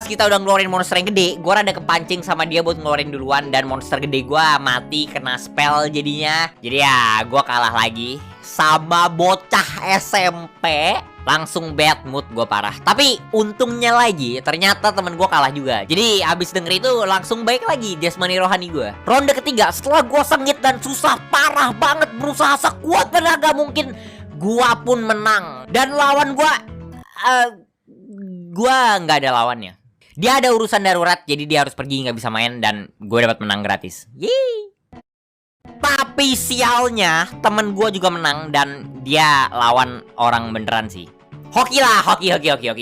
kita udah ngeluarin monster yang gede, gue rada kepancing sama dia buat ngeluarin duluan. Dan monster gede gue mati kena spell jadinya. Jadi ya gue kalah lagi sama bocah SMP. Langsung bad mood gue parah. Tapi untungnya lagi ternyata temen gue kalah juga. Jadi abis denger itu langsung baik lagi jasmani rohani gue. Ronde ketiga setelah gue sengit dan susah parah banget, berusaha sekuat tenaga mungkin, gue pun menang. Dan lawan gue nggak ada lawannya. Dia ada urusan darurat, jadi dia harus pergi, nggak bisa main. Dan gue dapat menang gratis. Yeay. Tapi sialnya temen gue juga menang. Dan dia lawan orang beneran sih. Hoki lah, hoki.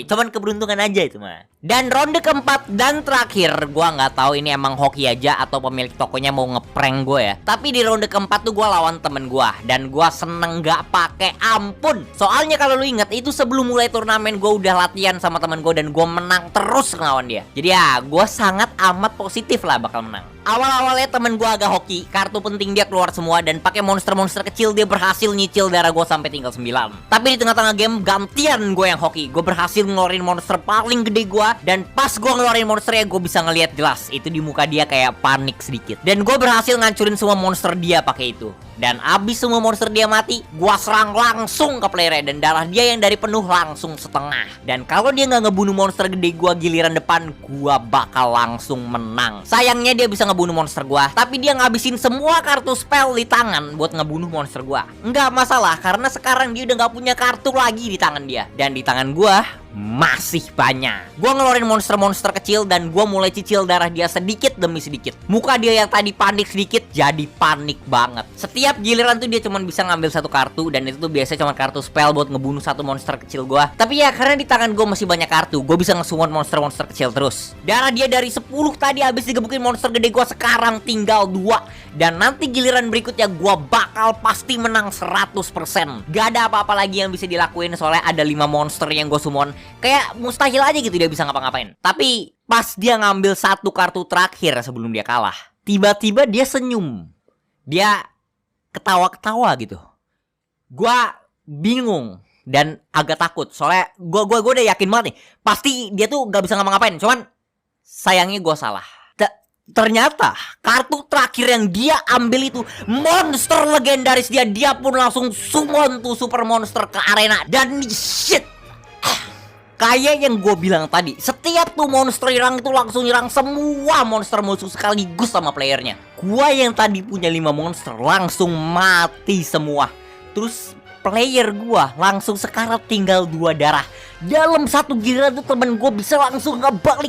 Cuman keberuntungan aja itu mah. Dan ronde keempat dan terakhir, gue nggak tahu ini emang hoki aja atau pemilik tokonya mau ngeprank gue ya. Tapi di ronde keempat tuh gue lawan temen gue dan gue seneng nggak pakai ampun. Soalnya kalau lu inget itu sebelum mulai turnamen gue udah latihan sama temen gue dan gue menang terus ngelawan dia. Jadi ya gue sangat amat positif lah bakal menang. Awal-awalnya temen gue agak hoki, kartu penting dia keluar semua dan pakai monster-monster kecil dia berhasil nyicil darah gue sampai tinggal 9. Tapi di tengah-tengah game gantian gue yang hoki. Gue berhasil ngeluarin monster paling gede gue. Dan pas gue ngeluarin monsternya gue bisa ngelihat jelas itu di muka dia kayak panik sedikit. Dan gue berhasil ngancurin semua monster dia pakai itu. Dan abis semua monster dia mati, gue serang langsung ke playernya. Dan darah dia yang dari penuh langsung setengah. Dan kalau dia nggak ngebunuh monster gede gue giliran depan, gue bakal langsung menang. Sayangnya dia bisa ngebunuh monster gue, tapi dia ngabisin semua kartu spell di tangan buat ngebunuh monster gue. Nggak masalah, karena sekarang dia udah nggak punya kartu lagi di tangan dia. Dan di tangan gue masih banyak. Gue ngeluarin monster-monster kecil dan gue mulai cicil darah dia sedikit demi sedikit. Muka dia yang tadi panik sedikit jadi panik banget. Setiap giliran tuh dia cuma bisa ngambil satu kartu, dan itu tuh biasanya cuma kartu spell buat ngebunuh satu monster kecil gue. Tapi ya karena di tangan gue masih banyak kartu, gue bisa ngesummon monster-monster kecil terus. Darah dia dari 10 tadi habis digebukin monster gede gue, sekarang tinggal 2. Dan nanti giliran berikutnya gue bakal pasti menang 100%. Gak ada apa-apa lagi yang bisa dilakuin soalnya ada 5 monster yang gue summon. Kayak mustahil aja gitu dia bisa ngapa-ngapain. Tapi pas dia ngambil satu kartu terakhir sebelum dia kalah, tiba-tiba dia senyum. Dia ketawa-ketawa gitu. Gua bingung dan agak takut. Soalnya gua udah yakin banget nih, pasti dia tuh gak bisa ngapa-ngapain. Cuman sayangnya gua salah. Ternyata kartu terakhir yang dia ambil itu monster legendaris dia. Dia pun langsung summon tuh super monster ke arena. Dan shit, kayak yang gue bilang tadi, setiap tuh monster nyerang itu langsung nyerang semua monster musuh sekaligus sama playernya. Gua yang tadi punya 5 monster langsung mati semua. Terus player gua langsung sekarang tinggal 2 darah. Dalam satu giliran tuh temen gue bisa langsung ngebalik